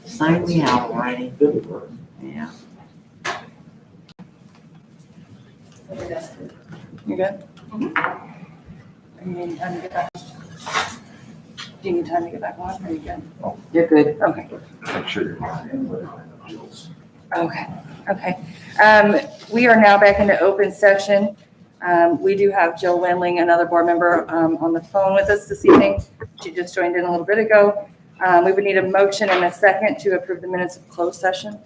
Sign me out, alrighty? Yeah. You good? You need time to get back? Do you need time to get back on? Are you good? You're good. Okay. Make sure you're not in with Jill's. Okay. Okay. We are now back into open session. We do have Jill Wendling, another board member, on the phone with us this evening. She just joined in a little bit ago. We would need a motion and a second to approve the minutes of closed session.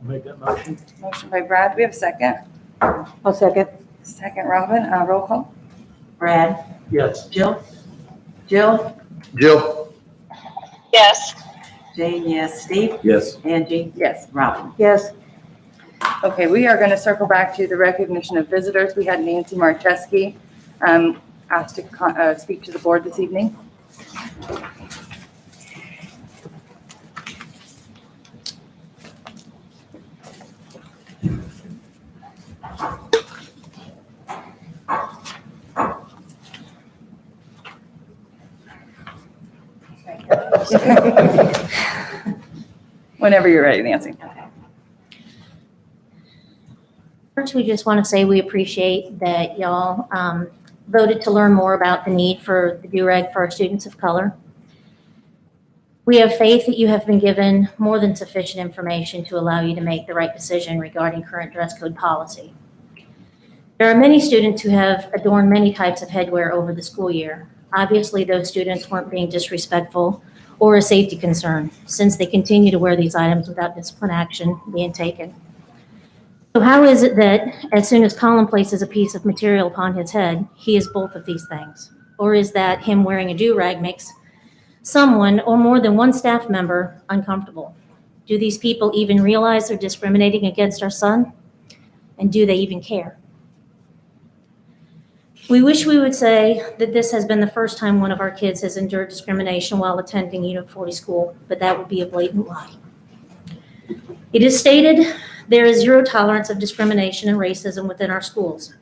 Make that motion. Motion by Brad. Do we have a second? I'll second. Second, Robin. Roll call. Brad? Yes. Jill? Jill? Jill? Yes. Jane, yes. Steve? Yes. Angie? Yes. Robin? Yes. Okay, we are going to circle back to the recognition of visitors. We had Nancy Marcheski asked to speak to the board this evening. Whenever you're ready, Nancy. First, we just want to say we appreciate that y'all voted to learn more about the need for the do-rag for our students of color. We have faith that you have been given more than sufficient information to allow you to make the right decision regarding current dress code policy. There are many students who have adorned many types of headwear over the school year. Obviously, those students weren't being disrespectful or a safety concern, since they continue to wear these items without discipline action being taken. So how is it that as soon as Colin places a piece of material upon his head, he is both of these things? Or is that him wearing a do-rag makes someone or more than one staff member uncomfortable? Do these people even realize they're discriminating against our son? And do they even care? We wish we would say that this has been the first time one of our kids has endured discrimination while attending Unit 40 school, but that would be a blatant lie. It is stated there is zero tolerance of discrimination and racism within our schools.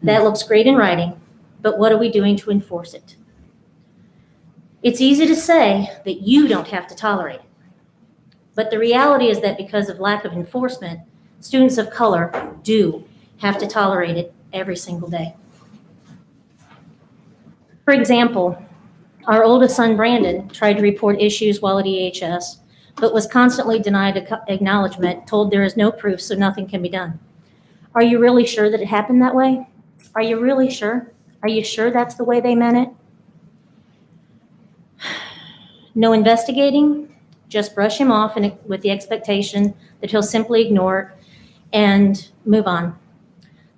That looks great in writing, but what are we doing to enforce it? It's easy to say that you don't have to tolerate it, but the reality is that because of lack of enforcement, students of color do have to tolerate it every single day. For example, our oldest son, Brandon, tried to report issues while at EHS, but was constantly denied acknowledgement, told there is no proof, so nothing can be done. Are you really sure that it happened that way? Are you really sure? Are you sure that's the way they meant it? No investigating, just brush him off with the expectation that he'll simply ignore it and move on.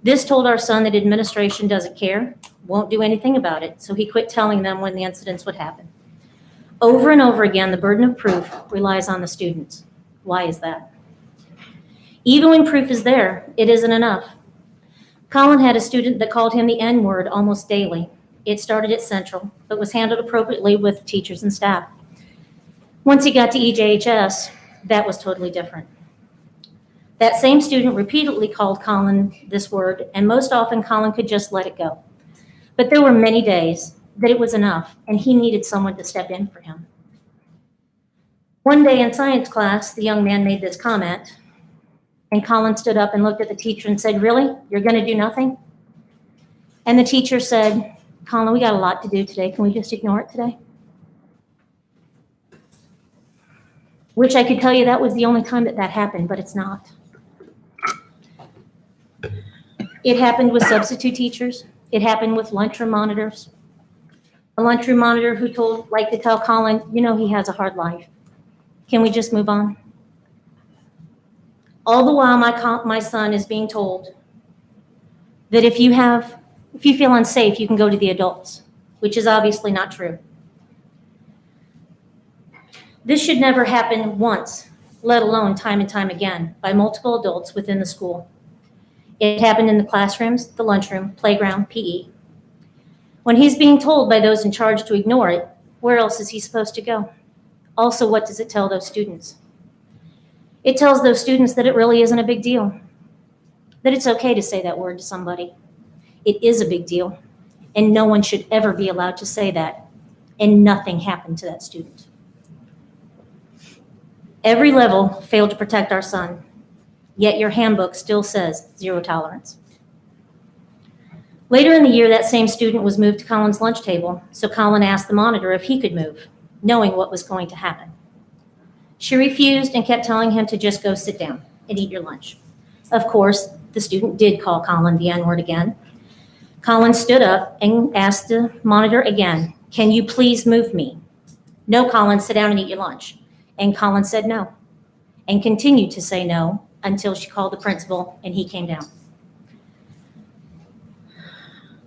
This told our son that administration doesn't care, won't do anything about it, so he quit telling them when the incidents would happen. Over and over again, the burden of proof relies on the students. Why is that? Even when proof is there, it isn't enough. Colin had a student that called him the N-word almost daily. It started at Central, but was handled appropriately with teachers and staff. Once he got to EJHS, that was totally different. That same student repeatedly called Colin this word, and most often Colin could just let it go. But there were many days that it was enough, and he needed someone to step in for him. One day in science class, the young man made this comment, and Colin stood up and looked at the teacher and said, "Really? You're going to do nothing?" And the teacher said, "Colin, we got a lot to do today. Can we just ignore it today?" Wish I could tell you that was the only time that happened, but it's not. It happened with substitute teachers. It happened with lunchroom monitors. A lunchroom monitor who liked to tell Colin, "You know, he has a hard life. Can we just move on?" All the while, my son is being told that if you feel unsafe, you can go to the adults, which is obviously not true. This should never happen once, let alone time and time again, by multiple adults within the school. It happened in the classrooms, the lunchroom, playground, PE. When he's being told by those in charge to ignore it, where else is he supposed to go? Also, what does it tell those students? It tells those students that it really isn't a big deal, that it's okay to say that word to somebody. It is a big deal, and no one should ever be allowed to say that. and nothing happened to that student. Every level failed to protect our son, yet your handbook still says 0 tolerance. Later in the year, that same student was moved to Colin's lunch table, so Colin asked the monitor if he could move, knowing what was going to happen. She refused and kept telling him to just go sit down and eat your lunch. Of course, the student did call Colin the N-word again. Colin stood up and asked the monitor again, "Can you please move me?" "No, Colin, sit down and eat your lunch." And Colin said no, and continued to say no until she called the principal and he came down.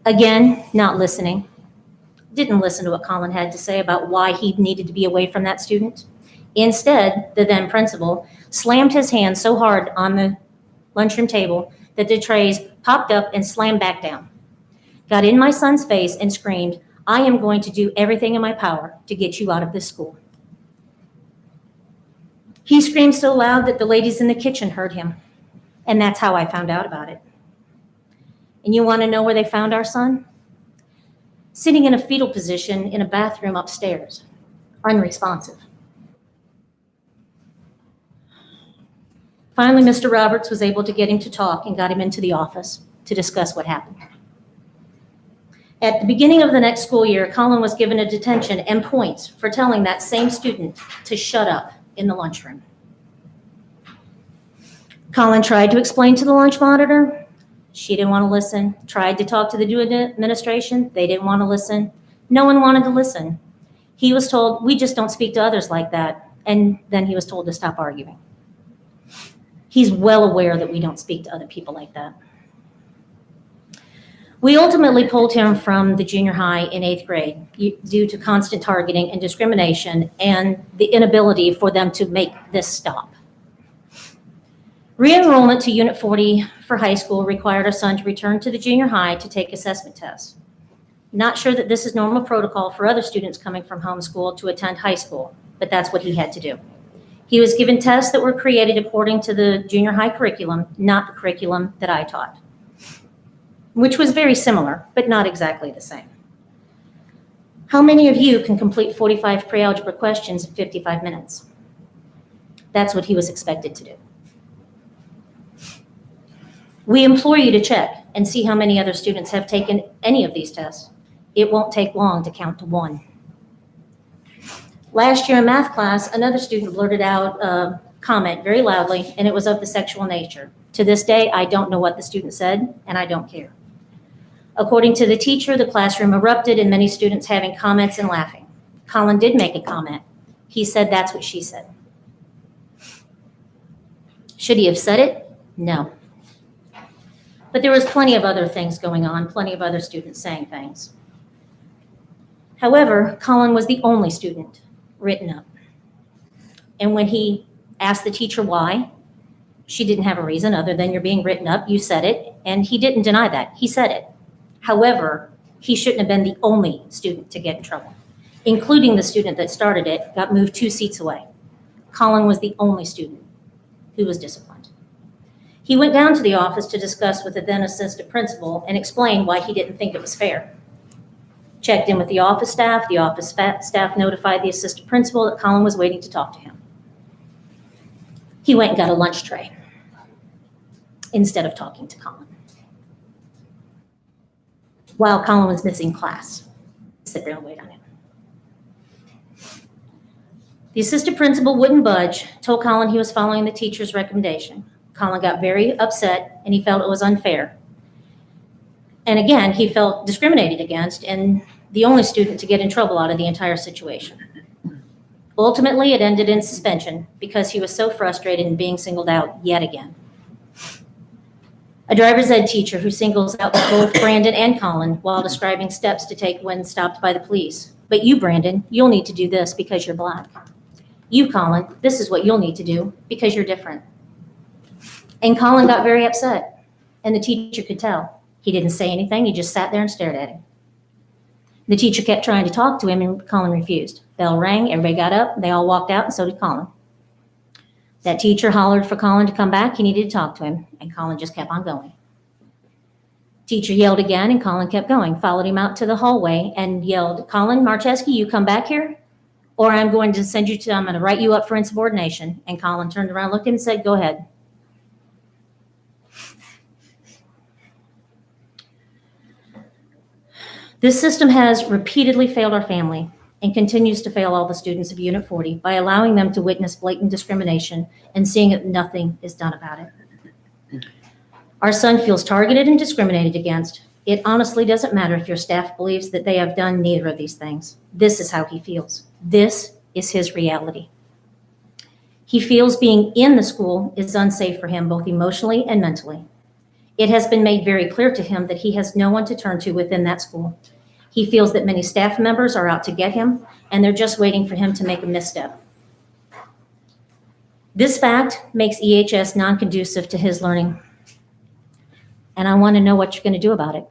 Again, not listening. Didn't listen to what Colin had to say about why he needed to be away from that student. Instead, the then principal slammed his hand so hard on the lunchroom table that the trays popped up and slammed back down. Got in my son's face and screamed, "I am going to do everything in my power to get you out of this school." He screamed so loud that the ladies in the kitchen heard him, and that's how I found out about it. And you want to know where they found our son? Sitting in a fetal position in a bathroom upstairs, unresponsive. Finally, Mr. Roberts was able to get him to talk and got him into the office to discuss what happened. At the beginning of the next school year, Colin was given a detention and points for telling that same student to shut up in the lunchroom. Colin tried to explain to the lunch monitor. She didn't want to listen. Tried to talk to the administration. They didn't want to listen. No one wanted to listen. He was told, "We just don't speak to others like that." And then he was told to stop arguing. He's well aware that we don't speak to other people like that. We ultimately pulled him from the junior high in 8th grade due to constant targeting and discrimination and the inability for them to make this stop. Re-enrollment to Unit 40 for high school required our son to return to the junior high to take assessment tests. Not sure that this is normal protocol for other students coming from homeschool to attend high school, but that's what he had to do. He was given tests that were created according to the junior high curriculum, not the curriculum that I taught, which was very similar, but not exactly the same. How many of you can complete 45 pre-algebra questions in 55 minutes? That's what he was expected to do. We implore you to check and see how many other students have taken any of these tests. It won't take long to count to 1. Last year in math class, another student blurted out a comment very loudly, and it was of the sexual nature. To this day, I don't know what the student said, and I don't care. According to the teacher, the classroom erupted and many students having comments and laughing. Colin did make a comment. He said, "That's what she said." Should he have said it? No. But there was plenty of other things going on, plenty of other students saying things. However, Colin was the only student written up. And when he asked the teacher why, she didn't have a reason other than "You're being written up, you said it," and he didn't deny that. He said it. However, he shouldn't have been the only student to get in trouble, including the student that started it, got moved 2 seats away. Colin was the only student who was disciplined. He went down to the office to discuss with the then assistant principal and explain why he didn't think it was fair. Checked in with the office staff. The office staff notified the assistant principal that Colin was waiting to talk to him. He went and got a lunch tray instead of talking to Colin. While Colin was missing class, sit there and wait on him. The assistant principal wouldn't budge, told Colin he was following the teacher's recommendation. Colin got very upset and he felt it was unfair. And again, he felt discriminated against and the only student to get in trouble out of the entire situation. Ultimately, it ended in suspension because he was so frustrated and being singled out yet again. A driver's ed teacher who singles out both Brandon and Colin while describing steps to take when stopped by the police. "But you, Brandon, you'll need to do this because you're Black. You, Colin, this is what you'll need to do because you're different." And Colin got very upset, and the teacher could tell. He didn't say anything, he just sat there and stared at him. The teacher kept trying to talk to him, and Colin refused. Bell rang, everybody got up, they all walked out, and so did Colin. That teacher hollered for Colin to come back, he needed to talk to him, and Colin just kept on going. Teacher yelled again, and Colin kept going, followed him out to the hallway and yelled, "Colin Marcheski, you come back here, or I'm going to write you up for insubordination." And Colin turned around, looked at him, and said, "Go ahead." This system has repeatedly failed our family and continues to fail all the students of Unit 40 by allowing them to witness blatant discrimination and seeing that nothing is done about it. Our son feels targeted and discriminated against. It honestly doesn't matter if your staff believes that they have done neither of these things. This is how he feels. This is his reality. He feels being in the school is unsafe for him, both emotionally and mentally. It has been made very clear to him that he has no one to turn to within that school. He feels that many staff members are out to get him, and they're just waiting for him to make a misstep. This fact makes EHS non-conducive to his learning, and I want to know what you're going to do about it.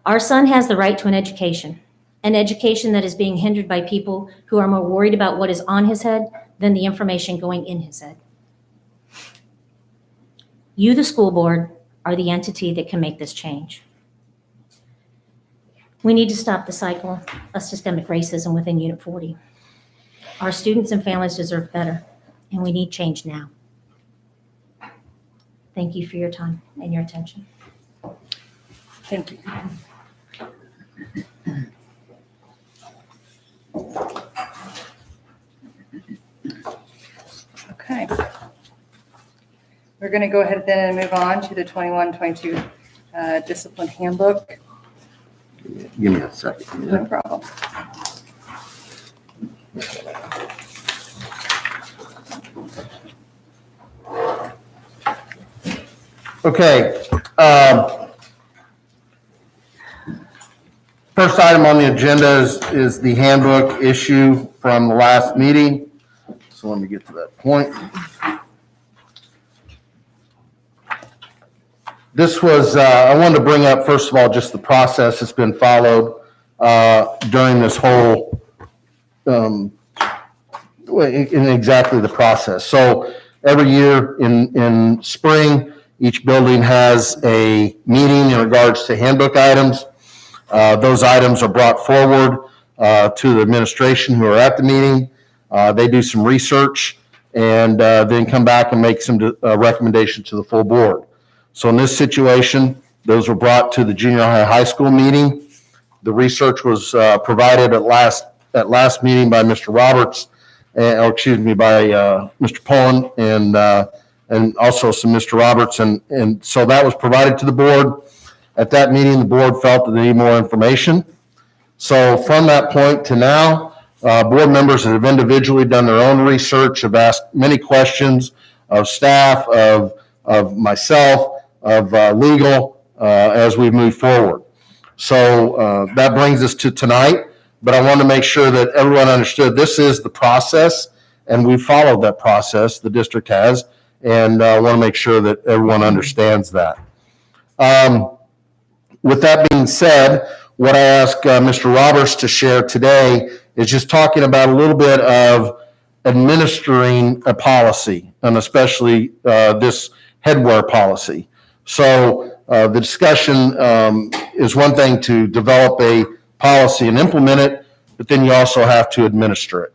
Our son has the right to an education that is being hindered by people who are more worried about what is on his head than the information going in his head. You, the school board, are the entity that can make this change. We need to stop the cycle of systemic racism within Unit 40. Our students and families deserve better, and we need change now. Thank you for your time and your attention. Thank you. Okay. We're going to go ahead then and move on to the 21-22 discipline handbook. Give me a second. No problem. Okay. First item on the agenda is the handbook issue from the last meeting. So let me get to that point. This was, I wanted to bring up, first of all, just the process that's been followed during this whole, in exactly the process. So every year in spring, each building has a meeting in regards to handbook items. Those items are brought forward to the administration who are at the meeting. They do some research and then come back and make some recommendations to the full board. So in this situation, those were brought to the junior high school meeting. The research was provided at last meeting by Mr. Roberts, by Mr. Pullen and also some Mr. Roberts. And so that was provided to the board. At that meeting, the board felt that they need more information. So from that point to now, board members have individually done their own research, have asked many questions of staff, of myself, of legal, as we move forward. So that brings us to tonight, but I want to make sure that everyone understood this is the process, and we followed that process, the district has, and I want to make sure that everyone understands that. With that being said, what I ask Mr. Roberts to share today is just talking about a little bit of administering a policy, and especially this headwear policy. So the discussion is one thing to develop a policy and implement it, but then you also have to administer it.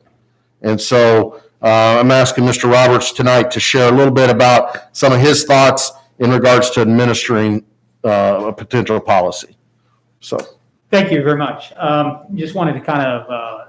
And so I'm asking Mr. Roberts tonight to share a little bit about some of his thoughts in regards to administering a potential policy. So. Thank you very much. Just wanted to kind of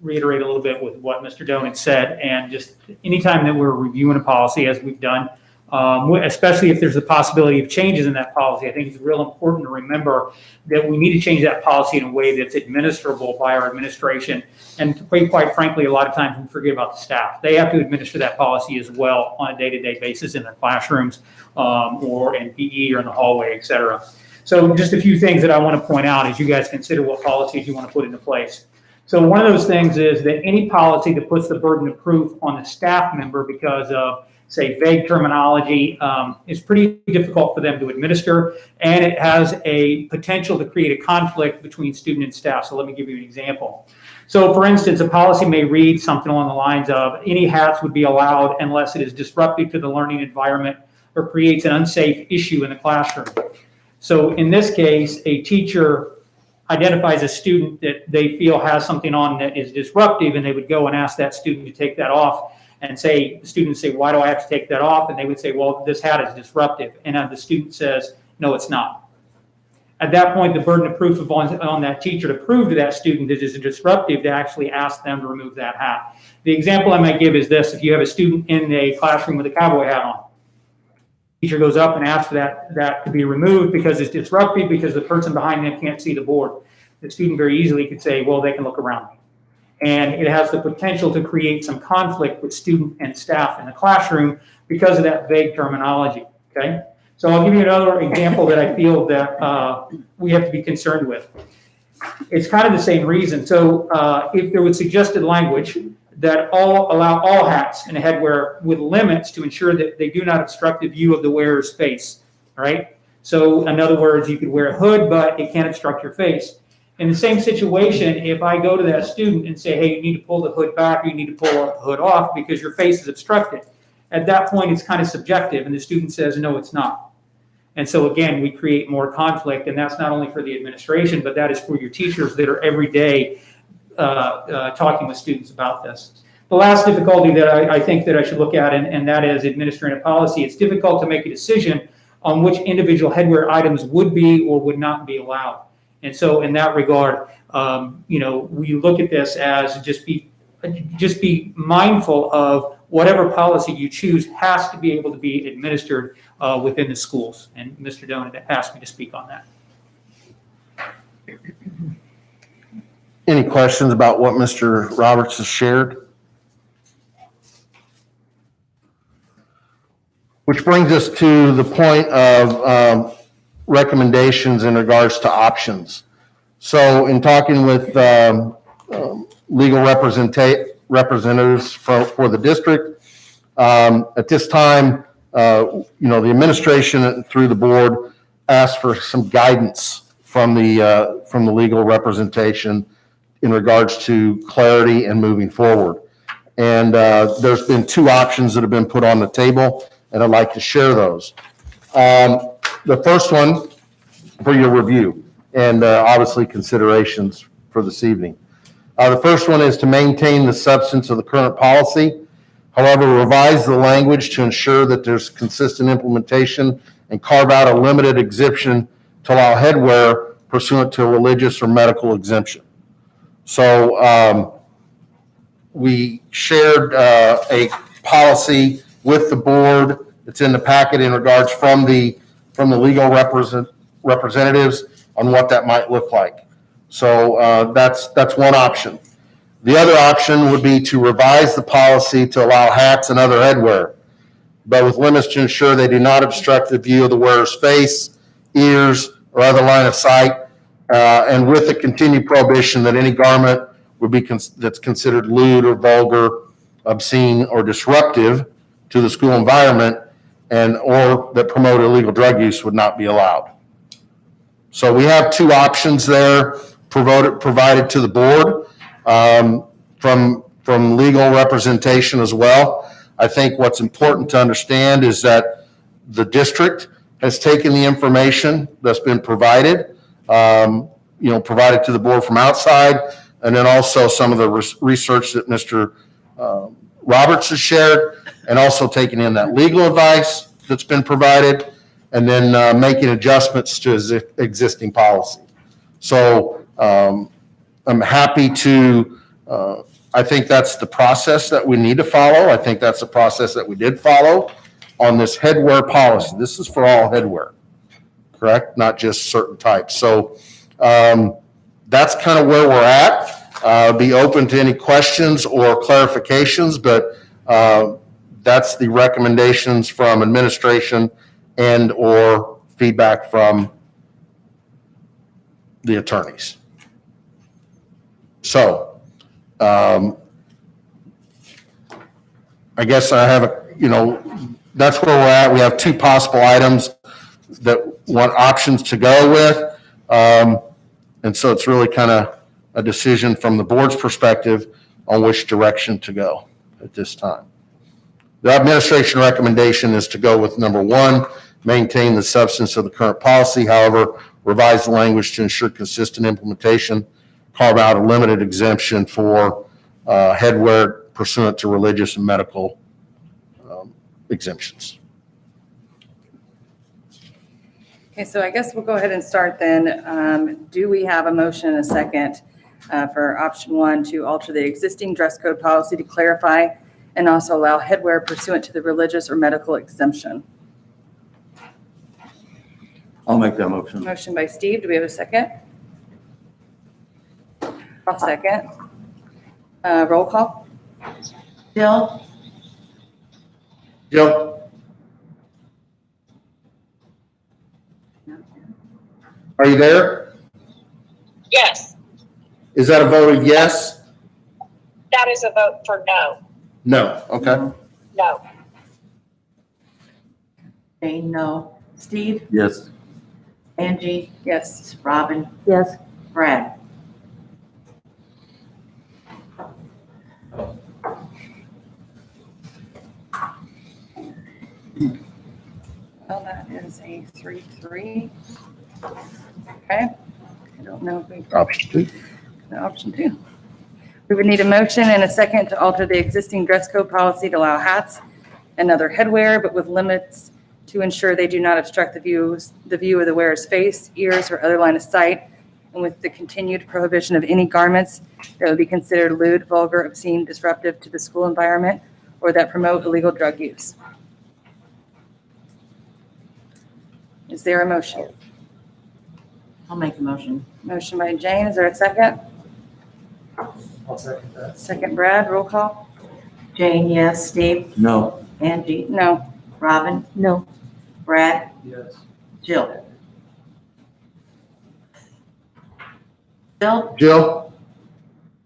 reiterate a little bit with what Mr. Doan had said, and just anytime that we're reviewing a policy, as we've done, especially if there's a possibility of changes in that policy, I think it's real important to remember that we need to change that policy in a way that's administrable by our administration. And quite frankly, a lot of times we forget about the staff. They have to administer that policy as well on a day-to-day basis in their classrooms or in PE or in the hallway, et cetera. So just a few things that I want to point out as you guys consider what policies you want to put into place. So one of those things is that any policy that puts the burden of proof on the staff member because of, say, vague terminology is pretty difficult for them to administer, and it has a potential to create a conflict between student and staff. So let me give you an example. So for instance, a policy may read something along the lines of any hats would be allowed unless it is disruptive to the learning environment or creates an unsafe issue in the classroom. So in this case, a teacher identifies a student that they feel has something on that is disruptive, and they would go and ask that student to take that off, and the students say, why do I have to take that off? And they would say, well, this hat is disruptive. And the student says, no, it's not. At that point, the burden of proof is on that teacher to prove to that student that it is disruptive to actually ask them to remove that hat. The example I might give is this: if you have a student in a classroom with a cowboy hat on, teacher goes up and asks for that to be removed because it's disruptive, because the person behind them can't see the board. The student very easily could say, well, they can look around me. And it has the potential to create some conflict with student and staff in the classroom because of that vague terminology, okay? So I'll give you another example that I feel that we have to be concerned with. It's kind of the same reason. So if there was suggested language that allow all hats and headwear with limits to ensure that they do not obstruct the view of the wearer's face, all right? So in other words, you could wear a hood, but it can't obstruct your face. In the same situation, if I go to that student and say, hey, you need to pull the hood back, or you need to pull the hood off because your face is obstructed, at that point, it's kind of subjective, and the student says, no, it's not. And so again, we create more conflict, and that's not only for the administration, but that is for your teachers that are every day talking with students about this. The last difficulty that I think that I should look at, and that is administrative policy. It's difficult to make a decision on which individual headwear items would be or would not be allowed. And so in that regard, we look at this as just be mindful of whatever policy you choose has to be able to be administered within the schools. And Mr. Doan asked me to speak on that. Any questions about what Mr. Roberts has shared? Which brings us to the point of recommendations in regards to options. So in talking with legal representatives for the district, at this time, the administration through the board asked for some guidance from the legal representation in regards to clarity and moving forward. And there's been two options that have been put on the table, and I'd like to share those. The first one for your review and obviously considerations for this evening. The first one is to maintain the substance of the current policy, however, revise the language to ensure that there's consistent implementation and carve out a limited exemption to allow headwear pursuant to a religious or medical exemption. So we shared a policy with the board. It's in the packet in regards from the legal representatives on what that might look like. So that's one option. The other option would be to revise the policy to allow hats and other headwear, but with limits to ensure they do not obstruct the view of the wearer's face, ears, or other line of sight, and with the continued prohibition that any garment would be that's considered lewd or vulgar, obscene, or disruptive to the school environment, and or that promote illegal drug use would not be allowed. So we have two options there provided to the board from legal representation as well. I think what's important to understand is that the district has taken the information that's been provided, provided to the board from outside, and then also some of the research that Mr. Roberts has shared, and also taking in that legal advice that's been provided, and then making adjustments to existing policy. So I'm happy to, I think that's the process that we need to follow. I think that's the process that we did follow on this headwear policy. This is for all headwear, correct? Not just certain types. So that's kind of where we're at. Be open to any questions or clarifications, but that's the recommendations from administration and or feedback from the attorneys. So I guess I have that's where we're at. We have two possible items that want options to go with. And so it's really kind of a decision from the board's perspective on which direction to go at this time. The administration recommendation is to go with number one, maintain the substance of the current policy. However, revise the language to ensure consistent implementation, carve out a limited exemption for headwear pursuant to religious and medical exemptions. Okay, so I guess we'll go ahead and start then. Do we have a motion and a second for option one to alter the existing dress code policy to clarify and also allow headwear pursuant to the religious or medical exemption? I'll make that motion. Motion by Steve. Do we have a second? I'll second. Roll call? Jill, Jill? Are you there? Yes, Is that a vote of yes? that is a vote for no. No. Okay. No. Jane, no. Steve, Yes. Angie, Yes. Robin, Yes. Brad. Well, that is a 3-3. Okay. I don't know if we Option two. Option two. We would need a motion and a second to alter the existing dress code policy to allow hats and other headwear, but with limits to ensure they do not obstruct the view of the wearer's face, ears, or other line of sight, and with the continued prohibition of any garments that would be considered lewd, vulgar, obscene, disruptive to the school environment, or that promote illegal drug use. Is there a motion? I'll make the motion. Motion by Jane, is there a second? I'll second that. Second, Brad, roll call? Jane, yes. Steve, No. Angie, No. Robin, No. Brad, Yes. Jill. Jill, Jill?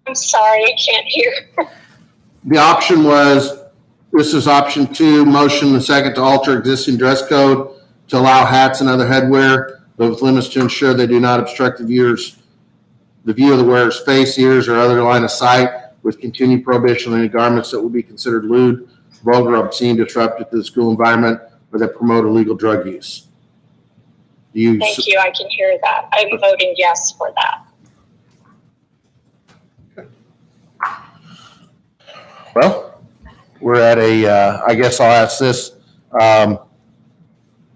I'm sorry, I can't hear. The option was, this is option two, motion the second to alter existing dress code to allow hats and other headwear, but with limits to ensure they do not obstruct the view of the wearer's face, ears, or other line of sight, with continued prohibition on any garments that would be considered lewd, vulgar, obscene, disruptive to the school environment, or that promote illegal drug use. Thank you, I can hear that. I'm voting yes for that. Well, we're at I guess I'll ask this.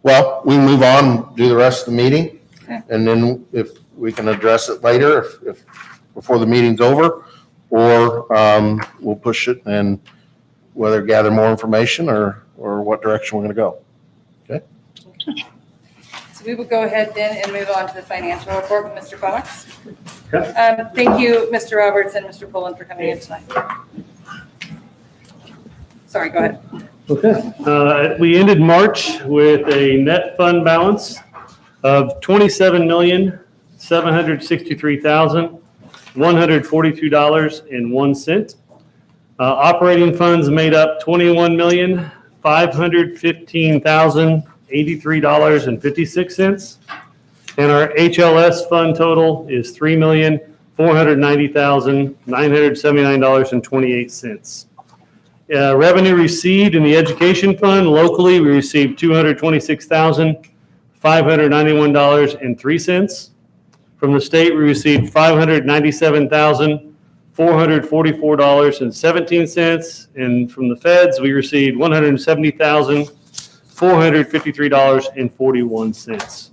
Well, we can move on and do the rest of the meeting. Okay. And then if we can address it later, if before the meeting's over, or we'll push it and whether gather more information or what direction we're going to go. So we will go ahead then and move on to the financial report with Mr. Fox. Okay. Thank you, Mr. Roberts and Mr. Pullen for coming in tonight. Sorry, go ahead. Okay. We ended March with a net fund balance of $27,763,142.01. Operating funds made up $21,515,083.56. And our HLS fund total is $3,490,979.28. Revenue received in the education fund, locally, we received $226,591.03. From the state, we received $597,444.17. And from the feds, we received $170,453.41.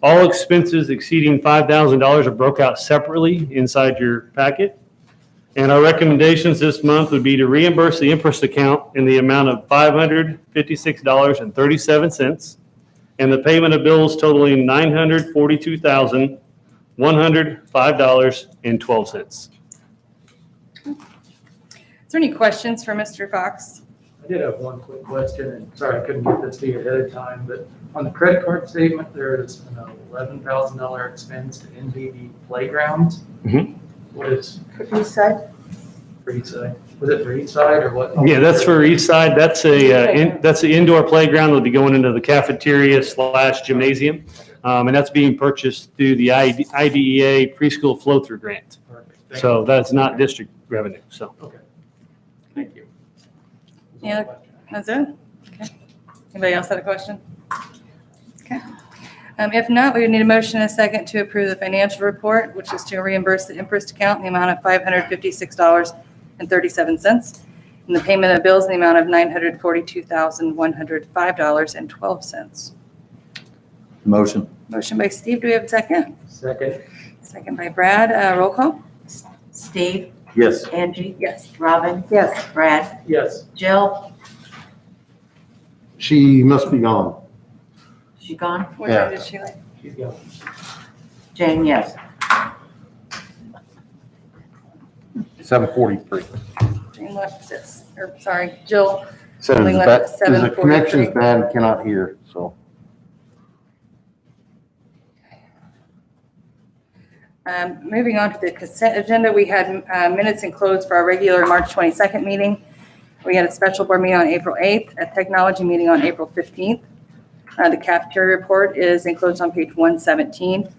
All expenses exceeding $5,000 are broke out separately inside your packet. And our recommendations this month would be to reimburse the interest account in the amount of $556.37, and the payment of bills totaling $942,105.12. Is there any questions for Mr. Fox? I did have one quick question, and sorry I couldn't get this to you ahead of time, but on the credit card statement, there is an $11,000 expense to NBD playgrounds. Mhm. What is East side? for each side? Was it for each side or what? Yeah, that's for each side. That's that's the indoor playground that'll be going into the cafeteria / gymnasium. And that's being purchased through the IDEA preschool flow-through grant. Perfect. Thank So you. that's not district revenue, so. Okay. Thank you. Any other That's it? Okay. Anybody else have a question? Okay. If not, we would need a motion and a second to approve the financial report, which is to reimburse the interest account in the amount of $556.37, and the payment of bills in the amount of $942,105.12. Motion. Motion by Steve, do we have a second? Second. Second by Brad, roll call? Steve, Yes. Angie, Yes. Robin, Yes. Brad, Yes. Jill, She must be gone. she gone? What Yeah. time did she leave? She's gone. Jane, yes. 7:43. Jane left this, or sorry, Jill. Says Only left that, at the 7:43. connection's bad, cannot hear, so. Moving on to the consent agenda, we had minutes enclosed for our regular March 22nd meeting. We had a special board meeting on April 8th, a technology meeting on April 15th. The cafeteria report is enclosed on page 117.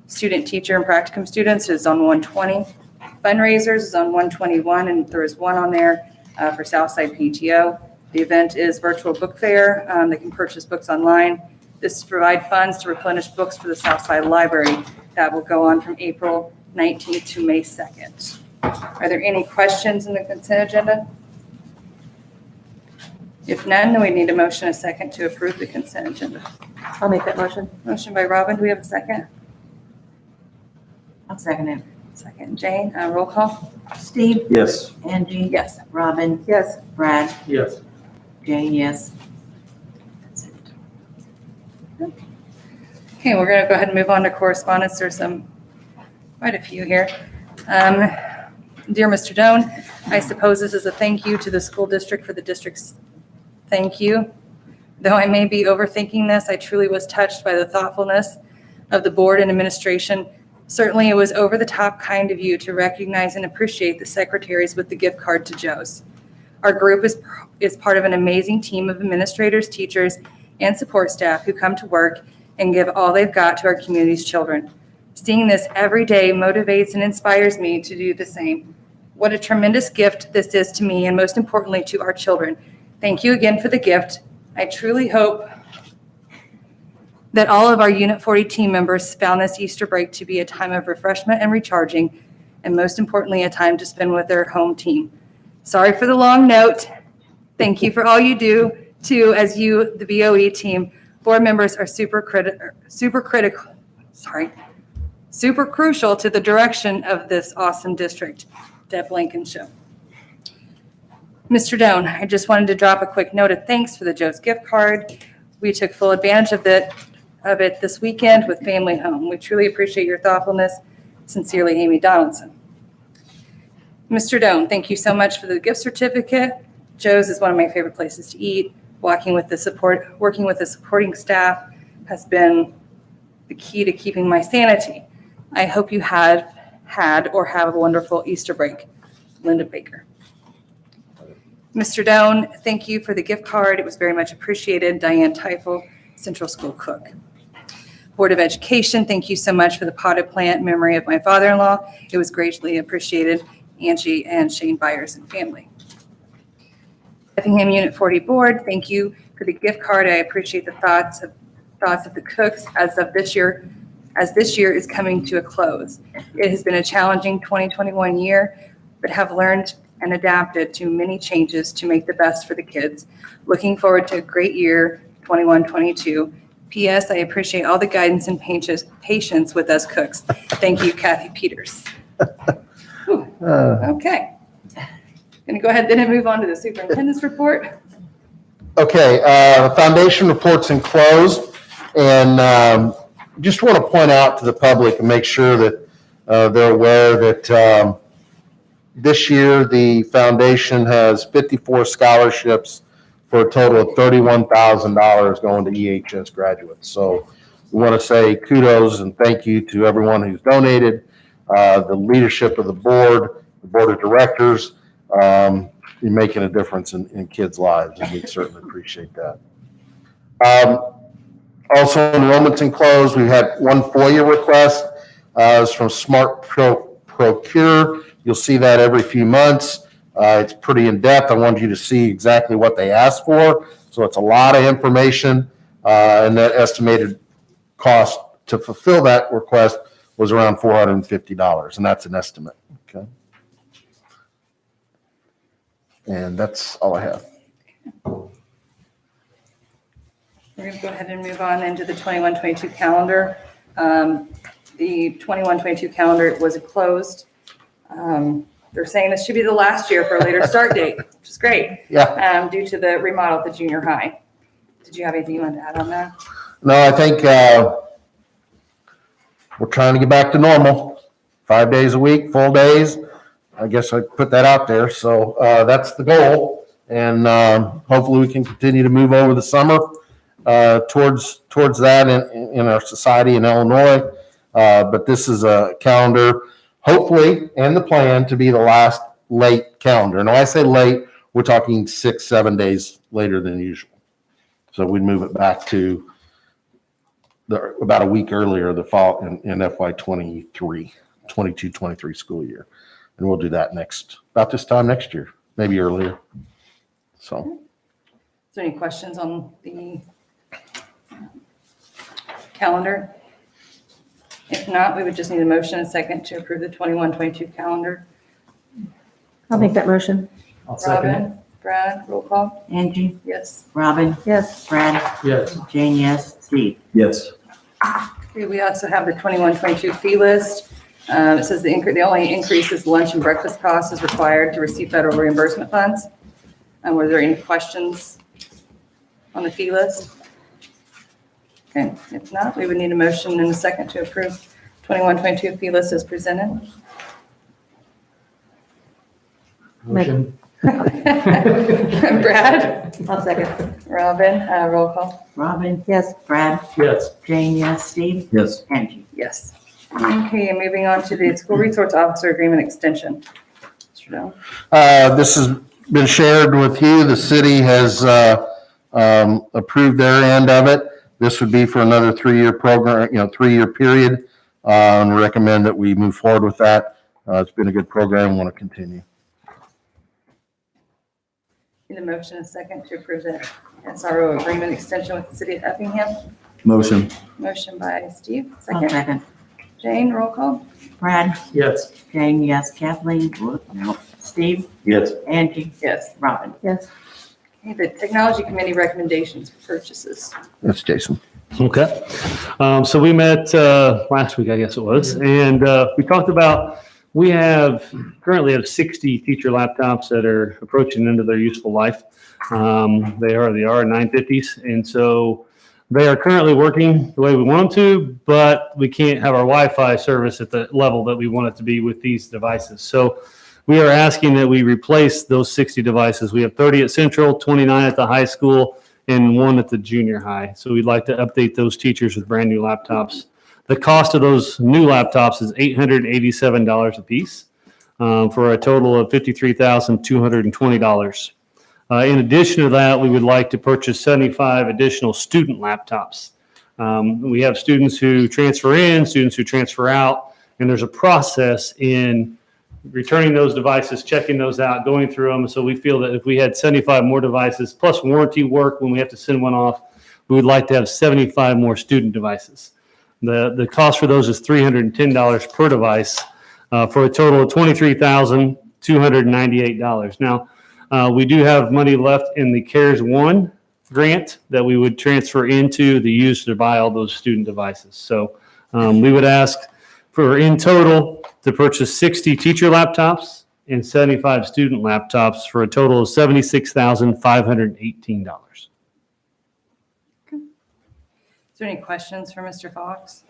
Student, teacher, and practicum students is on 120. Fundraisers is on 121, and there is one on there for Southside PTO. The event is virtual book fair. They can purchase books online. This is to provide funds to replenish books for the Southside Library. That will go on from April 19th to May 2nd. Are there any questions in the consent agenda? If none, then we need a motion and a second to approve the consent agenda. I'll make that motion. Motion by Robin, do we have a second? I'll second it. Second, Jane, roll call? Steve, Yes. Angie, Yes. Robin, Yes. Brad, Yes. Jane, yes. That's it. Okay, we're going to go ahead and move on to correspondence. There's quite a few here. Dear Mr. Doan, I suppose this is a thank you to the school district for the district's thank you. Though I may be overthinking this, I truly was touched by the thoughtfulness of the board and administration. Certainly, it was over the top kind of you to recognize and appreciate the secretaries with the gift card to Joe's. Our group is part of an amazing team of administrators, teachers, and support staff who come to work and give all they've got to our community's children. Seeing this every day motivates and inspires me to do the same. What a tremendous gift this is to me and most importantly to our children. Thank you again for the gift. I truly hope that all of our Unit 40 team members found this Easter break to be a time of refreshment and recharging, and most importantly, a time to spend with their home team. Sorry for the long note. Thank you for all you do, too, as you, the BOE team. Board members are super crucial to the direction of this awesome district. Deb Blankenship. Mr. Doan, I just wanted to drop a quick note of thanks for the Joe's gift card. We took full advantage of it this weekend with Family Home. We truly appreciate your thoughtfulness. Sincerely, Amy Donaldson. Mr. Doan, thank you so much for the gift certificate. Joe's is one of my favorite places to eat. Working with the supporting staff has been the key to keeping my sanity. I hope you had or have a wonderful Easter break. Linda Baker. Mr. Doan, thank you for the gift card. It was very much appreciated. Diane Teifel, Central School Cook. Board of Education, thank you so much for the potted plant in memory of my father-in-law. It was greatly appreciated. Angie and Shane Byers and family. Effingham Unit 40 Board, thank you for the gift card. I appreciate the thoughts of the cooks as this year is coming to a close. It has been a challenging 2021 year, but have learned and adapted to many changes to make the best for the kids. Looking forward to a great year, 21-22. P.S. I appreciate all the guidance and patience with us cooks. Thank you, Kathy Peters. Okay. Going to go ahead then and move on to the superintendent's report. Okay, the foundation report's enclosed, and just want to point out to the public and make sure that they're aware that this year the foundation has 54 scholarships for a total of $31,000 going to EHS graduates. So we want to say kudos and thank you to everyone who's donated, the leadership of the board of directors. You're making a difference in kids' lives, and we certainly appreciate that. Also, enrollment's enclosed. We've had one FOIA request. It's from Smart Procure. You'll see that every few months. It's pretty in-depth. I wanted you to see exactly what they asked for. So it's a lot of information, and that estimated cost to fulfill that request was around $450, and that's an estimate, okay? And that's all I have. We're going to go ahead and move on into the 21-22 calendar. The 21-22 calendar was closed. They're saying this should be the last year for a later start date, which is great. Yeah. Due to the remodel at the junior high. Did you have anything you wanted to add on that? No, I think we're trying to get back to normal. 5 days a week, full days. I guess I put that out there. So that's the goal. And hopefully we can continue to move over the summer towards that in our society in Illinois. But this is a calendar, hopefully, and the plan to be the last late calendar. And when I say late, we're talking 6-7 days later than usual. So we'd move it back to about a week earlier, the fall in FY 22-23 school year. And we'll do that about this time next year, maybe earlier. So. Is there any questions on the calendar? If not, we would just need a motion and a second to approve the 21-22 calendar. I'll make that motion. I'll second it. Robin, Brad, roll call. Angie, Yes. Robin, Yes. Brad, Yes. Jane, yes, Steve. Yes. Okay, we also have the 21-22 fee list. It says the only increase is lunch and breakfast costs is required to receive federal reimbursement funds. Were there any questions on the fee list? Okay, if not, we would need a motion and a second to approve 21-22 fee list as presented. Motion. Brad, I'll second. Robin, roll call. Robin, yes, Brad, Yes. Jane, yes, Steve, Yes. Angie. Yes. Okay, moving on to the school resource officer agreement extension. Mr. Dell. This has been shared with you. The city has approved their end of it. This would be for another 3-year program, 3-year period. And we recommend that we move forward with that. It's been a good program. Want to continue. Need a motion and a second to approve the SRO agreement extension with the city of Effingham. Motion. Motion by Steve, I'll second. second. Jane, roll call. Brad, Yes. Jane, yes, Kathleen, no, Steve, Yes. Angie, Yes. Robin. Yes. Okay, the technology committee recommendations for purchases. That's Jason. Okay. So we met last week, I guess it was, and we talked about, we currently have 60 teacher laptops that are approaching the end of their useful life. They are the R950s, and so they are currently working the way we want them to, but we can't have our Wi-Fi service at the level that we want it to be with these devices. So we are asking that we replace those 60 devices. We have 30 at Central, 29 at the high school, and 1 at the junior high. So we'd like to update those teachers with brand new laptops. The cost of those new laptops is $887 a piece for a total of $53,220. In addition to that, we would like to purchase 75 additional student laptops. We have students who transfer in, students who transfer out, and there's a process in returning those devices, checking those out, going through them. So we feel that if we had 75 more devices, plus warranty work when we have to send one off, we would like to have 75 more student devices. The cost for those is $310 per device for a total of $23,298. Now, we do have money left in the CARES 1 grant that we would transfer into the use to buy all those student devices. So we would ask for, in total, to purchase 60 teacher laptops and 75 student laptops for a total of $76,518. Is there any questions for Mr. Fox?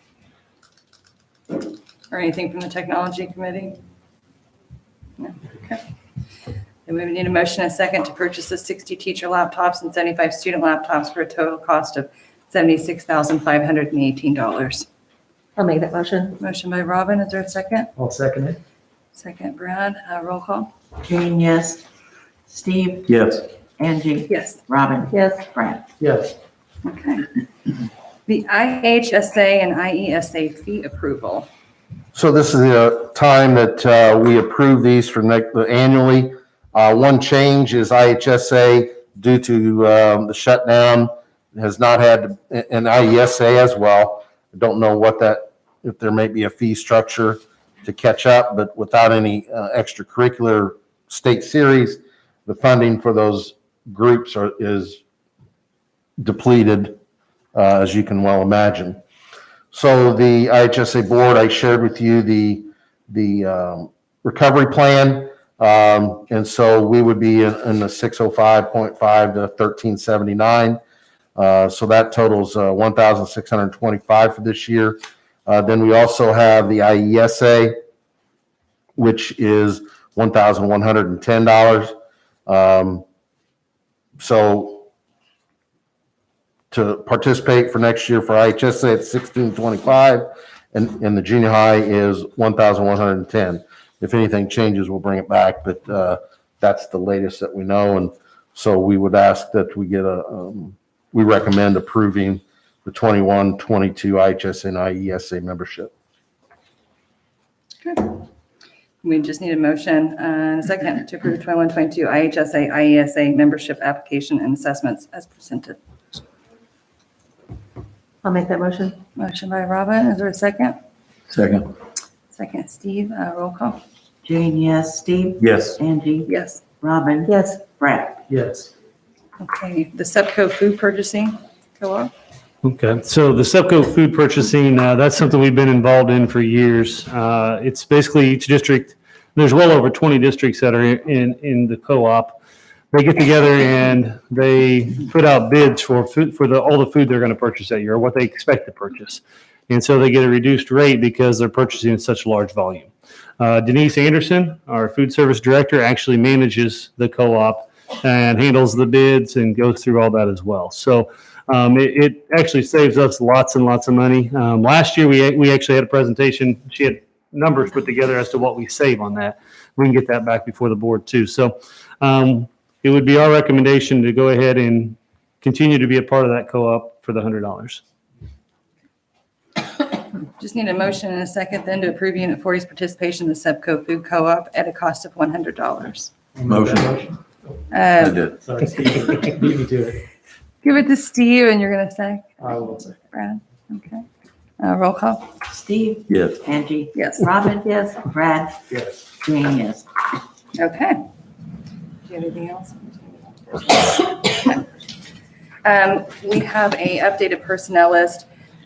Or anything from the technology committee? No, okay. Then we would need a motion and a second to purchase the 60 teacher laptops and 75 student laptops for a total cost of $76,518. I'll make that motion. Motion by Robin, is there a second? I'll second it. Second, Brad, roll call. Jane, yes, Steve, Yes. Angie, Yes. Robin, Yes. Brad. Yes. Okay. The IHSA and IESA fee approval. So this is the time that we approve these for annually. One change is IHSA, due to the shutdown, has not had, and IESA as well. I don't know if there may be a fee structure to catch up, but without any extracurricular state series, the funding for those groups is depleted, as you can well imagine. So the IHSA board, I shared with you the recovery plan. And so we would be in the 605.5 to 1379. So that totals 1,625 for this year. Then we also have the IESA, which is $1,110. So to participate for next year for IHSA, it's 1,625, and the junior high is 1,110. If anything changes, we'll bring it back, but that's the latest that we know. And so we would ask that we get we recommend approving the 21-22 IHSA and IESA membership. We just need a motion and a second to approve 21-22 IHSA, IESA membership application and assessments as presented. I'll make that motion. Motion by Robin, is there a second? Second. Second, Steve, roll call. Jane, yes. Steve? Yes. Angie? Yes. Robin? Yes. Brad? Yes. Okay, the SEPCO food purchasing co-op. Okay, so the SEPCO food purchasing, that's something we've been involved in for years. It's basically each district, there's well over 20 districts that are in the co-op. They get together and they put out bids for food, for all the food they're going to purchase that year, or what they expect to purchase. And so they get a reduced rate because they're purchasing in such large volume. Denise Anderson, our food service director, actually manages the co-op and handles the bids and goes through all that as well. So it actually saves us lots and lots of money. Last year, we actually had a presentation. She had numbers put together as to what we save on that. We can get that back before the board too. So it would be our recommendation to go ahead and continue to be a part of that co-op for the $100. Just need a motion and a second then to approve Unit 40's participation in the SEPCO food co-op at a cost of $100. Motion. I did. Sorry, Steve, beat me to it. Give it to Steve and you're going to say, I will say. Brad, okay. Roll call. Steve? Yes. Angie? Yes. Robin? Yes. Brad? Yes. Jane, yes. Okay. Do you have anything else? We have a updated personnel list.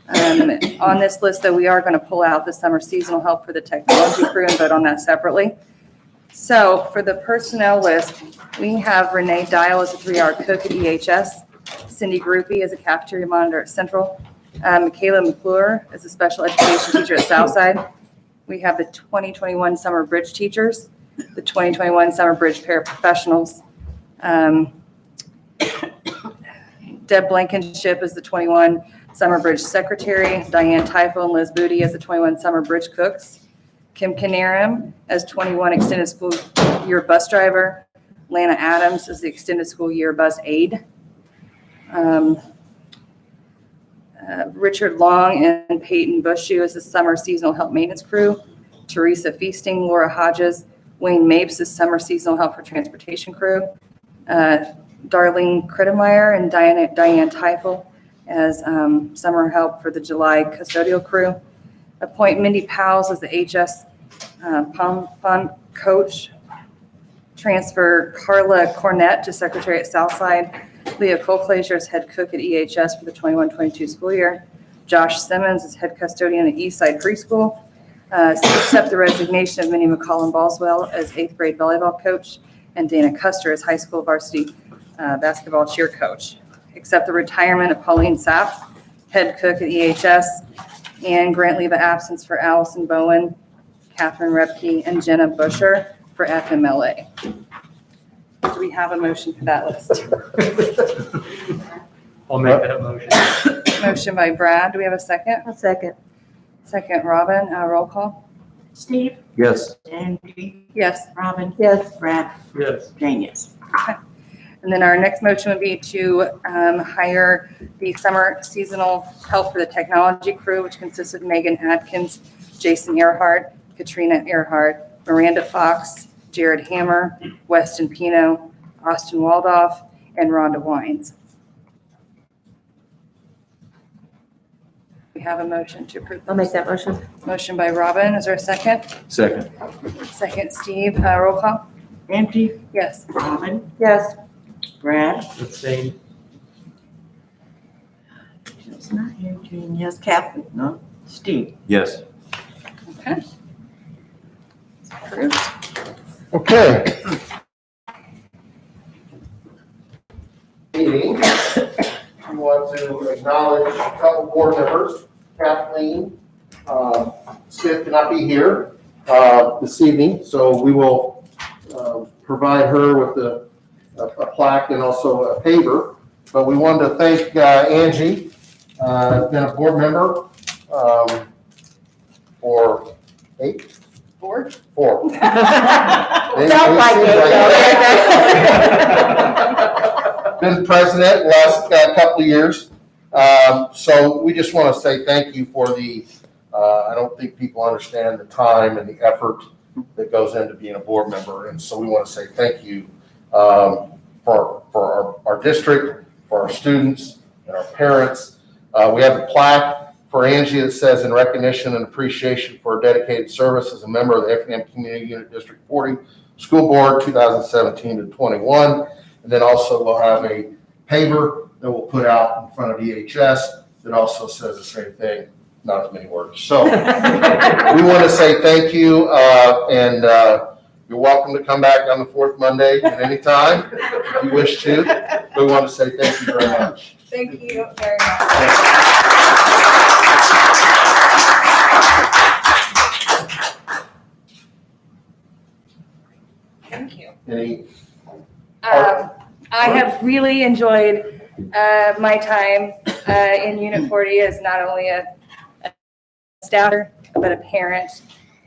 On this list, though, we are going to pull out the summer seasonal help for the technology crew and vote on that separately. So for the personnel list, we have Renee Dial as a 3-hour cook at EHS, Cindy Groupie as a cafeteria monitor at Central, Michaela McClure as a special education teacher at Southside. We have the 2021 summer bridge teachers, the 2021 summer bridge paraprofessionals. Deb Blankenship is the 21 summer bridge secretary, Diane Teifel and Liz Booty as the 21 summer bridge cooks, Kim Canarum as 21 extended school year bus driver, Lana Adams as the extended school year bus aide, Richard Long and Peyton Bushu as the summer seasonal help maintenance crew, Teresa Feasting, Laura Hodges, Wayne Mapes as summer seasonal help for transportation crew, Darlene Kredemeyer and Diane Teifel as summer help for the July custodial crew. Appoint Mindy Powles as the HS pom coach. Transfer Carla Cornett to secretary at Southside. Leah Colclaser as head cook at EHS for the 21-22 school year. Josh Simmons as head custodian at Eastside Preschool. Accept the resignation of Minnie McCollum Boswell as 8th grade volleyball coach. And Dana Custer as high school varsity basketball cheer coach. Accept the retirement of Pauline Sapp, head cook at EHS, and grant leave of absence for Allison Bowen, Catherine Repke, and Jenna Busher for FMLA. Do we have a motion for that list? I'll make that motion. Motion by Brad. Do we have a second? A second. Second, Robin. Roll call. Steve? Yes. Angie? Yes. Robin? Yes. Brad? Yes. Jane, yes. And then our next motion would be to hire the summer seasonal help for the technology crew, which consists of Megan Adkins, Jason Earhart, Katrina Earhart, Miranda Fox, Jared Hammer, Weston Pino, Austin Waldorf, and Rhonda Wines. We have a motion to approve. I'll make that motion. Motion by Robin, is there a second? Second. Second, Steve, roll call? Angie? Yes. Robin? Yes. Brad? Abstain. It's not here, Jean. Yes, Kathleen? No. Steve? Yes. Okay. It's approved. Okay. Meeting. I want to acknowledge a couple board members. Kathleen Smith cannot be here this evening, so we will provide her with a plaque and also a paver. But we wanted to thank Angie, been a board member for 8? Board? 4. Felt like it, Been president last couple of years. So we just want to say thank you for I don't think people understand the time and the effort that goes into being a board member. And so we want to say thank you for our district, for our students and our parents. We have a plaque for Angie that says, in recognition and appreciation for her dedicated service as a member of the Effingham Community Unit District 40 School Board 2017 to 21. And then also we'll have a paver that we'll put out in front of EHS that also says the same thing, not as many words. So we want to say thank you, and you're welcome to come back on the fourth Monday at any time if you wish to. But we want to say thank you very much. Thank you very much. Thank you. Any I have really enjoyed my time in Unit 40 as not only a staffer, but a parent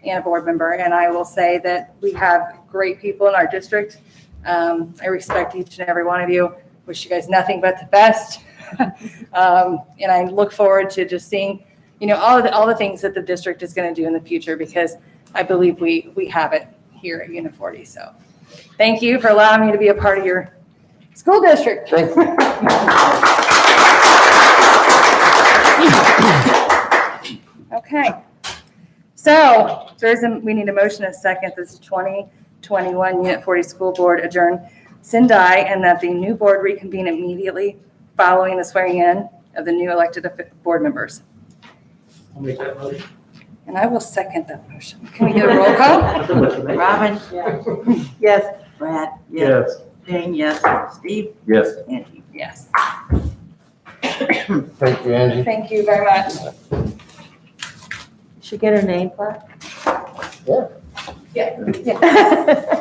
and a board member. And I will say that we have great people in our district. I respect each and every one of you. Wish you guys nothing but the best. And I look forward to just seeing, all the things that the district is going to do in the future, because I believe we have it here at Unit 40. So thank you for allowing me to be a part of your school district. Thank you. Okay. So we need a motion and a second. This is 2021 Unit 40 School Board adjourn Sendai, and that the new board reconvene immediately following the swearing in of the new elected board members. I'll make that motion. And I will second that motion. Can we get a roll call? Robin? Yes. Brad? Yes. Jane? Yes. Steve? Yes. Angie? Yes. Thank you, Angie. Thank you very much. She get her name plaque? Yeah.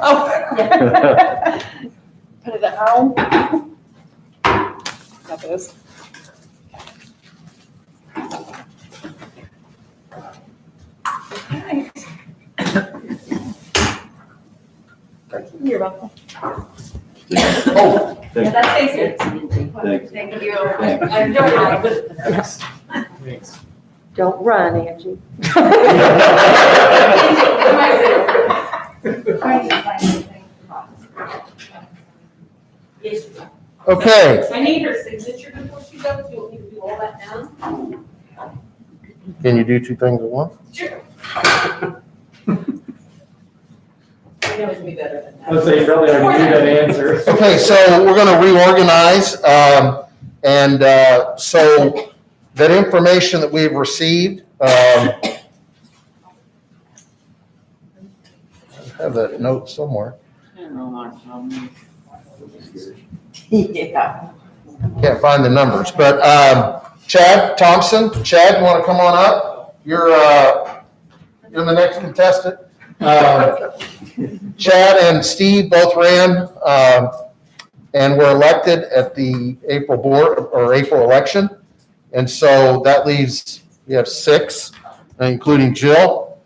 Oh, yeah. Put it at home. Got those. Okay. You're welcome. Oh, Yeah, that's tasty. Thanks. Thank you. I enjoyed it. Thanks. Don't run, Angie. okay. I need her signature before she goes. You want me to do all that now? Can you do two things at once? Sure. I know it'd be better than that. Let's say you probably already knew that answer. Okay, so we're going to reorganize, so that information that we've received, I have that note somewhere. Yeah. Can't find the numbers, but Chad Thompson, Chad, you want to come on up? You're the next contestant. Chad and Steve both ran and were elected at the April election. And so that leaves, we have 6, including Jill.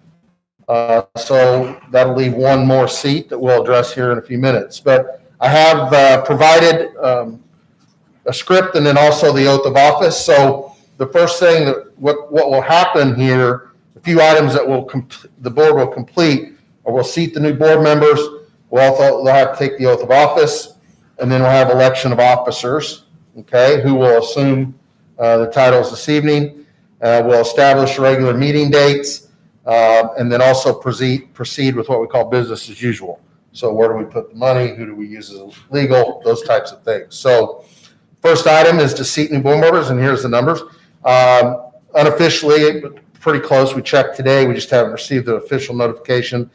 So that'll leave one more seat that we'll address here in a few minutes. But I have provided a script and then also the oath of office. So the first thing that what will happen here, a few items that the board will complete, or we'll seat the new board members. they'll have to take the oath of office, and then we'll have election of officers, okay, who will assume the titles this evening. We'll establish regular meeting dates, and then also proceed with what we call business as usual. So where do we put the money? Who do we use as legal? Those types of things. So first item is to seat new board members, and here's the numbers. Unofficially, pretty close. We checked today. We just haven't received the official notification.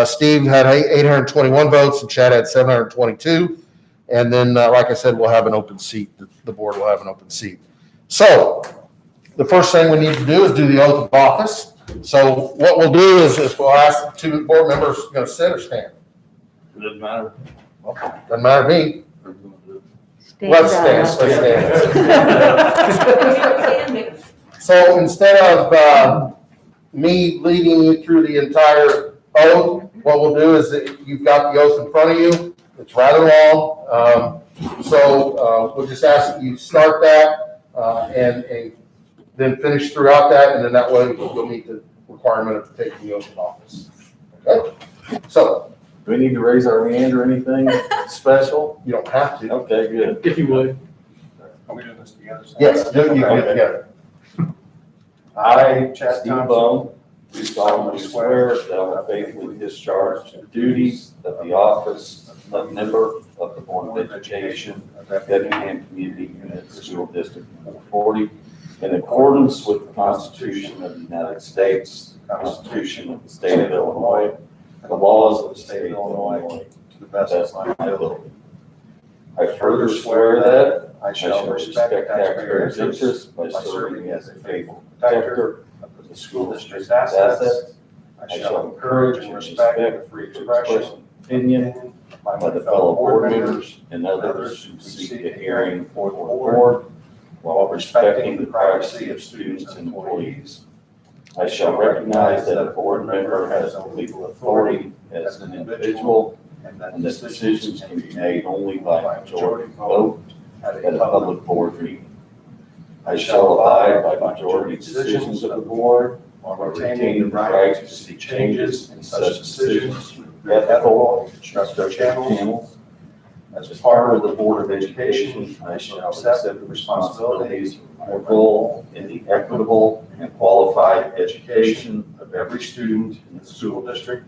Steve had 821 votes, and Chad had 722. And then, like I said, we'll have an open seat. The board will have an open seat. So the first thing we need to do is do the oath of office. So what we'll do is we'll ask the two board members, going to sit or stand? It doesn't matter. Well, doesn't matter to me. Let's stand. So instead of me leading you through the entire oath, what we'll do is that you've got the oath in front of you. It's rather long. So we'll just ask that you start that and then finish throughout that, and then that way you'll meet the requirement of taking the oath of office. Okay? So Do we need to raise our hand or anything special? you don't have to. Okay, good. If you would. Are we doing this together? Yes, you can get together. I, Steve Bone, do solemnly swear that I will faithfully discharge the duties of the office of member of the Board of Education of Effingham Community Unit School District 40 in accordance with the Constitution of the United States, the Constitution of the State of Illinois, the laws of the State of Illinois, to the best of my ability. I further swear that I shall respect taxpayers' interests by serving as a faithful protector of the school district's assets. I shall encourage and respect the free expression of opinion by the fellow board members and others who seek a hearing for the board while respecting the privacy of students and employees. I shall recognize that a board member has no legal authority as an individual and that decisions can be made only by majority vote at a public board meeting. I shall abide by majority decisions of the board while retaining the right to seek changes in such decisions through ethical and constructive channels. As part of the Board of Education, I shall accept the responsibilities of my role in the equitable and qualified education of every student in the school district.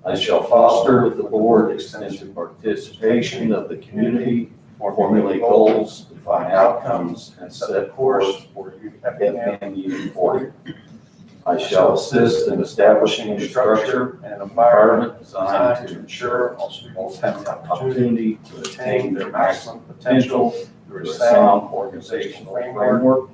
I shall foster with the board extensive participation of the community, formulate goals, define outcomes, and set a course for Effingham Unit 40. I shall assist in establishing a structure and environment designed to ensure all students have the opportunity to attain their maximum potential through a sound organizational framework.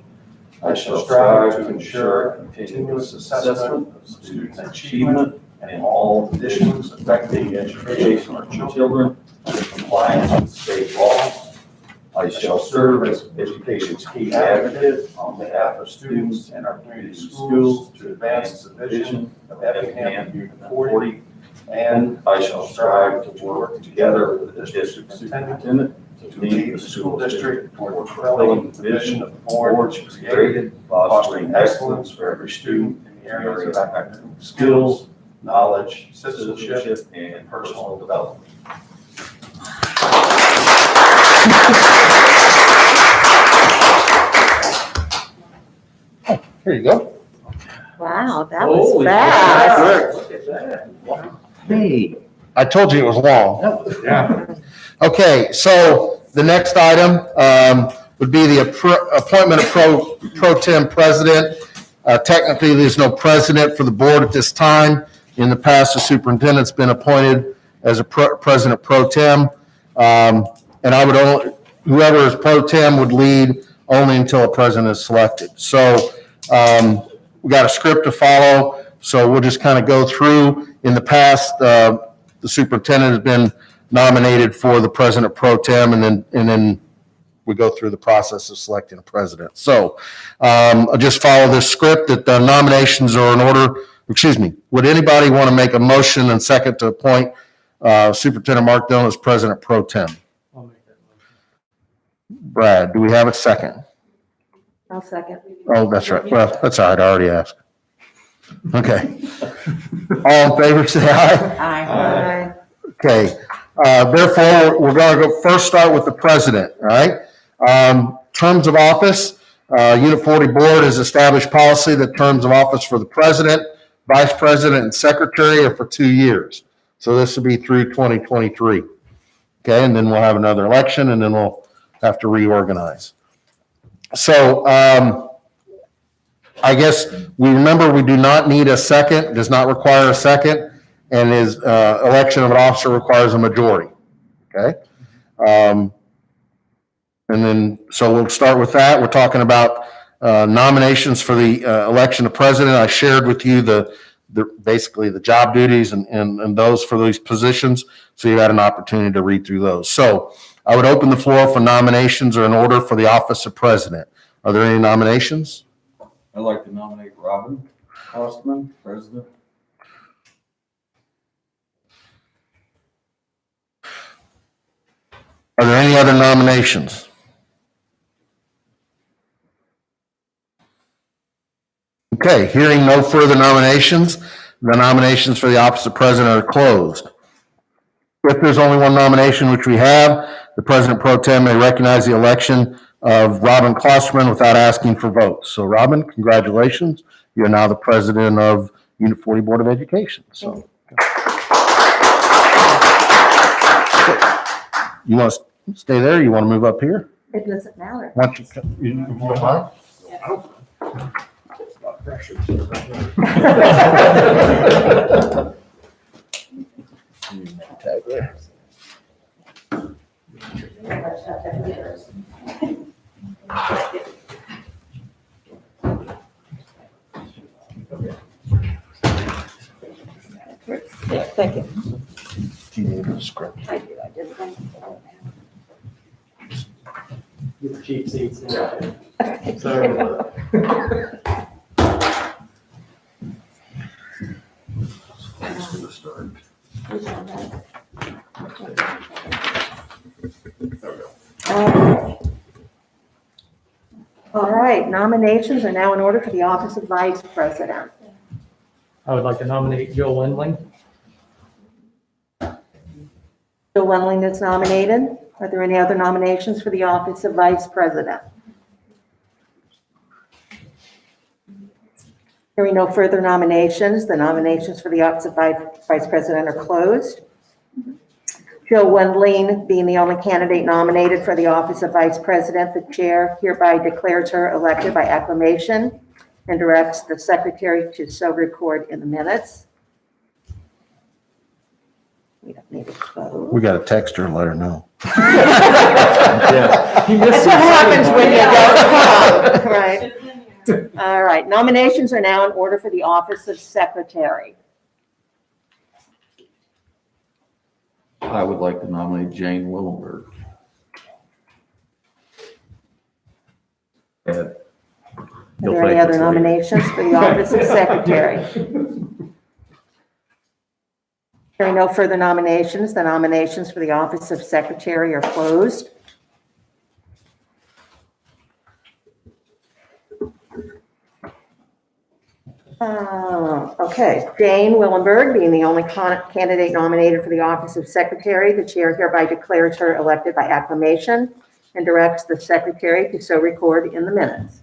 I shall strive to ensure a continuous assessment of student achievement and all conditions affecting education of children in compliance with state law. I shall serve as education's key advocate on behalf of students and our community schools to advance the vision of Effingham Unit 40. And I shall strive to work together with the district superintendent to lead the school district toward fulfilling the vision of the board which was created, fostering excellence for every student in the areas of academic skills, knowledge, citizenship, and personal development. Here you go. Wow, that was fast. Look at that. Wow. Hey. I told you it was long. Yeah. Okay, so the next item would be the appointment of pro tem president. Technically, there's no president for the board at this time. In the past, the superintendent's been appointed as a president pro tem. And I would whoever is pro tem would lead only until a president is selected. So we got a script to follow, so we'll just kind of go through. In the past, the superintendent has been nominated for the president pro tem, and then we go through the process of selecting a president. So I'll just follow this script that the nominations are in order. Excuse me. Would anybody want to make a motion and second to appoint Superintendent Mark Dillon as president pro tem? I'll make that motion. Brad, do we have a second? I'll second. Oh, that's right. Well, that's all right. I already asked. Okay. All in favor, say aye. Aye. Okay, therefore, we're going to first start with the president, all right? Terms of office, Unit 40 Board has established policy that terms of office for the president, vice president, and secretary are for 2 years. So this will be through 2023. Okay, and then we'll have another election, and then we'll have to reorganize. So I guess we remember we do not need a second, does not require a second, and is election of an officer requires a majority. Okay? And then, so we'll start with that. We're talking about nominations for the election of president. I shared with you basically the job duties and those for these positions, so you had an opportunity to read through those. So I would open the floor for nominations or an order for the office of president. Are there any nominations? I'd like to nominate Robin Ostman, president. Are there any other nominations? Okay, hearing no further nominations, the nominations for the office of president are closed. If there's only one nomination, which we have, the president pro tem may recognize the election of Robin Klosterman without asking for votes. So Robin, congratulations. You're now the president of Unit 40 Board of Education. So you want to stay there? You want to move up here? It doesn't matter. Why don't you don't mind? Tag there. Thank you. Do you need a script? I do, I did. Get the cheap seats there. Sorry. All right, nominations are now in order for the office of vice president. I would like to nominate Joe Lindling. Bill Wendling is nominated. Are there any other nominations for the office of vice president? Hearing no further nominations, the nominations for the office of vice president are closed. Joe Wendling being the only candidate nominated for the office of vice president, the chair hereby declares her elected by acclamation and directs the secretary to so record in the minutes. We don't need a vote. We got to text her and let her know. That's what happens when you don't come, right? All right, nominations are now in order for the office of secretary. I would like to nominate Jane Willenberg. Are there any other nominations for the office of secretary? Hearing no further nominations, the nominations for the office of secretary are closed. Okay, Jane Willenberg being the only candidate nominated for the office of secretary, the chair hereby declares her elected by acclamation and directs the secretary to so record in the minutes.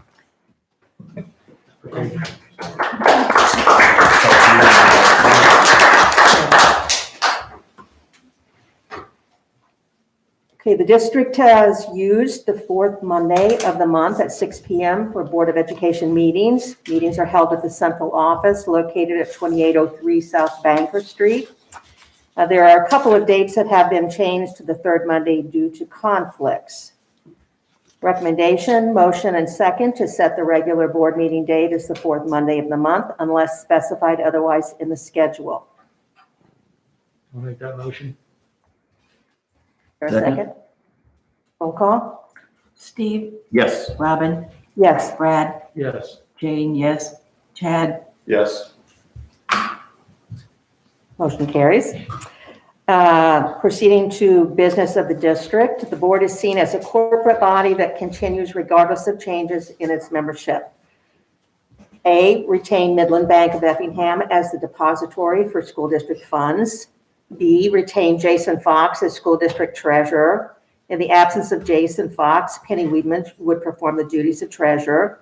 Okay, the district has used the fourth Monday of the month at 6 p.m. for Board of Education meetings. Meetings are held at the central office located at 2803 South Banker Street. There are a couple of dates that have been changed to the third Monday due to conflicts. Recommendation, motion, and second to set the regular board meeting date as the fourth Monday of the month unless specified otherwise in the schedule. I'll make that motion. Is there a second? Roll call? Steve, Yes. Robin, Yes. Brad, Yes. Jane, yes. Chad, Yes. Motion carries. Proceeding to business of the district, the board is seen as a corporate body that continues regardless of changes in its membership. A, retain Midland Bank of Effingham as the depository for school district funds. B, retain Jason Fox as school district treasurer. In the absence of Jason Fox, Penny Weedman would perform the duties of treasurer.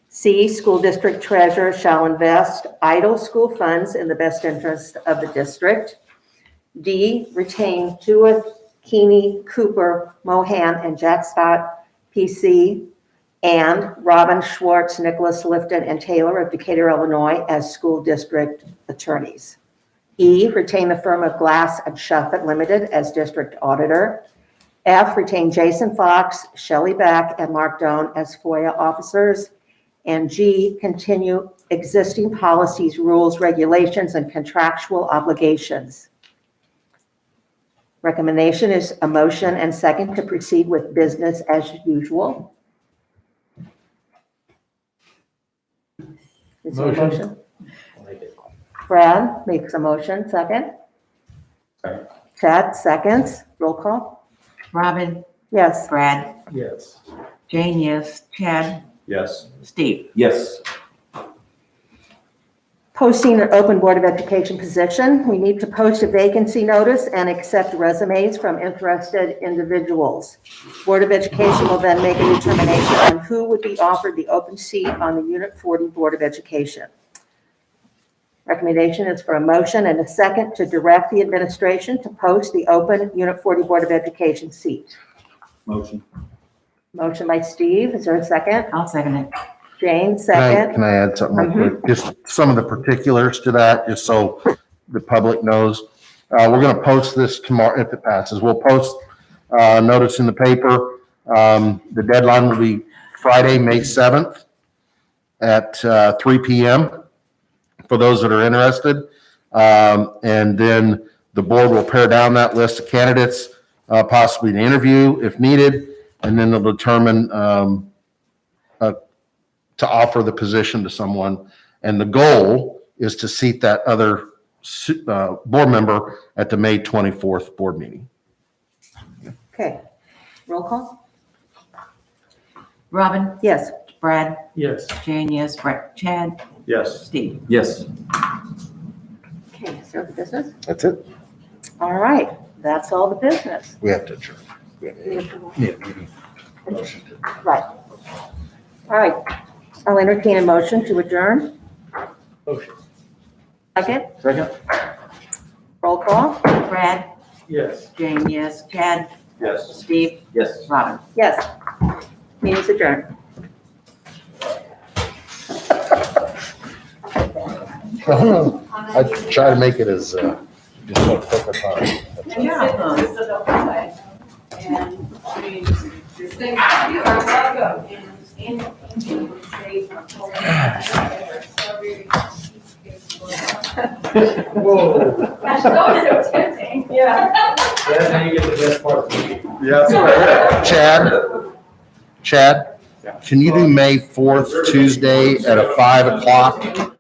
C, school district treasurer shall invest idle school funds in the best interest of the district. D, retain Jewett, Keeney, Cooper, Mohan, and Jack Scott, PC, and Robin Schwartz, Nicholas Lifton, and Taylor of Decatur, Illinois, as school district attorneys. E, retain the firm of Glass and Shuffett Limited as district auditor. F, retain Jason Fox, Shelley Beck, and Mark Doan as FOIA officers. And G, continue existing policies, rules, regulations, and contractual obligations. Recommendation is a motion and second to proceed with business as usual. Is there a motion? Brad makes a motion, second. Chad seconds. Roll call. Robin, Yes. Brad, Yes. Jane, yes, Chad, Yes. Steve. Yes. Posting an open Board of Education position. We need to post a vacancy notice and accept resumes from interested individuals. Board of Education will then make a determination on who would be offered the open seat on the Unit 40 Board of Education. Recommendation is for a motion and a second to direct the administration to post the open Unit 40 Board of Education seat. Motion. Motion by Steve. Is there a second? I'll second it. Jane, Can second. I add something real quick? Just some of the particulars to that, just so the public knows. We're going to post this tomorrow if it passes. We'll post notice in the paper. The deadline will be Friday, May 7th at 3 p.m. for those that are interested. And then the board will pare down that list of candidates, possibly to interview if needed, and then they'll determine to offer the position to someone. And the goal is to seat that other board member at the May 24th board meeting. Okay. Roll call? Robin, Yes. Brad, Yes. Jane, yes, Brad, Chad, Yes. Steve. Yes. Okay, is there the business? That's it. All right, that's all the business. We have to adjourn. Right. All right, I'll entertain a motion to adjourn. Motion. Second, Second? roll call? Brad, Yes. Jane, yes, Chad, Yes. Steve, Yes. Robin. Yes. Meeting's adjourned. I try to make it as, just so quick a time. Whoa. Gosh, that was so tempting. Yeah. That's how you get the best part. Chad, can you do May 4th, Tuesday at 5 o'clock?